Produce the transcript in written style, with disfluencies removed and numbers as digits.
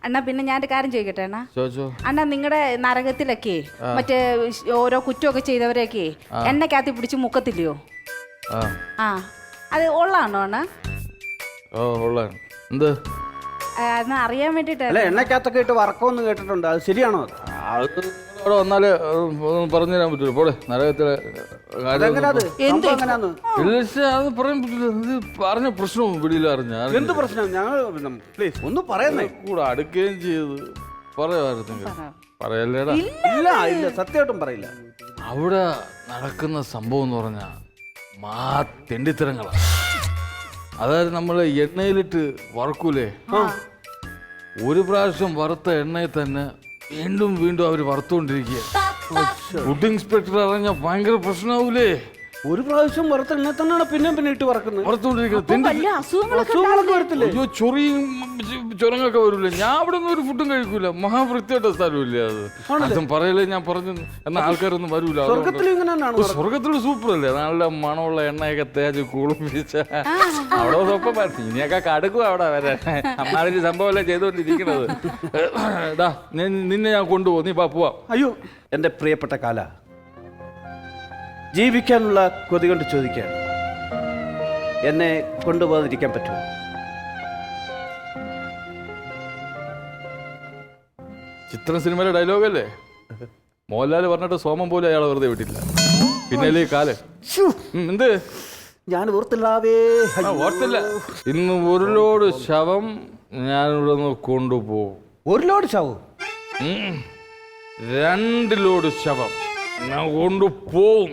അണ്ണാ പിന്നെ ഞാൻ ഒരു കാര്യം ചോദിക്കട്ടെ അണ്ണാ. ചോദിച്ചോ. അണ്ണാ നിങ്ങളുടെ നരകത്തിലൊക്കെ മറ്റേ ഓരോ കുറ്റമൊക്കെ ചെയ്തവരെയൊക്കെ എണ്ണക്കകത്ത് പിടിച്ച് മുക്കത്തില്ലയോ? ആ അത് ഉള്ളതാണോ അണ്ണാ? എന്ത് അന്ന് അറിയാൻ വേണ്ടിട്ട്. അല്ല എണ്ണക്കകത്തൊക്കെ ഇട്ട് വറക്കമെന്ന് കേട്ടിട്ടുണ്ട്, അത് ശരിയാണോ? അത് അവിടെ വന്നാല് പറഞ്ഞു തരാൻ പറ്റൂല. പോടെ നരകത്തിലെ അത് പറയാൻ പറ്റില്ല. ഇത് പറഞ്ഞ പ്രശ്നവും പിടിയില്ല. എന്ത് പ്രശ്നം? ഞങ്ങൾ പ്ലീസ് ഒന്ന് പറയുന്നേ. കൂടെ അടുക്കുകയും ചെയ്ത് പറയാമായിരുന്നു. പറയല്ലേടാ. ഇല്ല ഇല്ല, സത്യമായിട്ടും പറയില്ല. അവിടെ നടക്കുന്ന സംഭവം എന്ന് പറഞ്ഞാ തെണ്ടിത്തരങ്ങളാ. അതായത് നമ്മൾ എണ്ണയിലിട്ട് വറക്കൂലേ, ഒരു പ്രാവശ്യം വറുത്ത എണ്ണയിൽ തന്നെ വീണ്ടും വീണ്ടും അവര് വറുത്തുകൊണ്ടിരിക്കുക. ഫുഡ് ഇൻസ്പെക്ടർ അറിഞ്ഞാൽ ഭയങ്കര പ്രശ്നമാവൂലേ? ഒരു പ്രാവശ്യം വറുത്ത എണ്ണ തന്നെയാണ് പിന്നെ പിന്നെ ഇട്ട് വറുത്തുകൊണ്ടിരിക്കുന്നത്. അയ്യോ ചൊറിയും ചുരങ്ങൊക്കെ വരൂലേ. ഞാൻ അവിടെ ഒന്നും ഒരു ഫുഡും കഴിക്കൂല. മഹാവൃത്തിയായിട്ട സ്ഥലമില്ലേ അത്. അതും പറയലേ ഞാൻ പറഞ്ഞു. എന്നാൽ ആൾക്കാരൊന്നും വരൂല. സ്വർഗത്തില് സൂപ്പർ അല്ലേ, നല്ല മണമുള്ള എണ്ണയൊക്കെ തേച്ച് കുളിപ്പിച്ച അവിടെ ഒപ്പം ഇനിയൊക്കെ കടുക്കും അവിടെ വരെ. അമ്മാതിരി സംഭവമല്ലേ ചെയ്തോണ്ടിരിക്കണത്. നിന്നെ ഞാൻ കൊണ്ടുപോകും, നീ പോവാ. അയ്യോ എന്റെ പ്രിയപ്പെട്ട കാല, ജീവിക്കാനുള്ള കൊതി കൊണ്ട് ചോദിക്കുകയാണ്, എന്നെ കൊണ്ടുപോകാതിരിക്കാൻ പറ്റുമോ? ചിത്രം സിനിമയിലെ ഡയലോഗല്ലേ, മോഹൻലാൽ പറഞ്ഞിട്ട് സോമൻ പോലും അയാളെ വെറുതെ വിട്ടില്ല. പിന്നെ കാല് എന്ത് ഞാൻ ഓർത്തില്ലാവേ. ഓർത്തില്ല. ഇന്ന് ഒരു ലോഡ് ശവം ഞാനിവിടെ നിന്ന് കൊണ്ടുപോകും. ഒരു ലോഡ് ശവം? 2 ലോഡ് ശവം ഞാൻ കൊണ്ടുപോകും.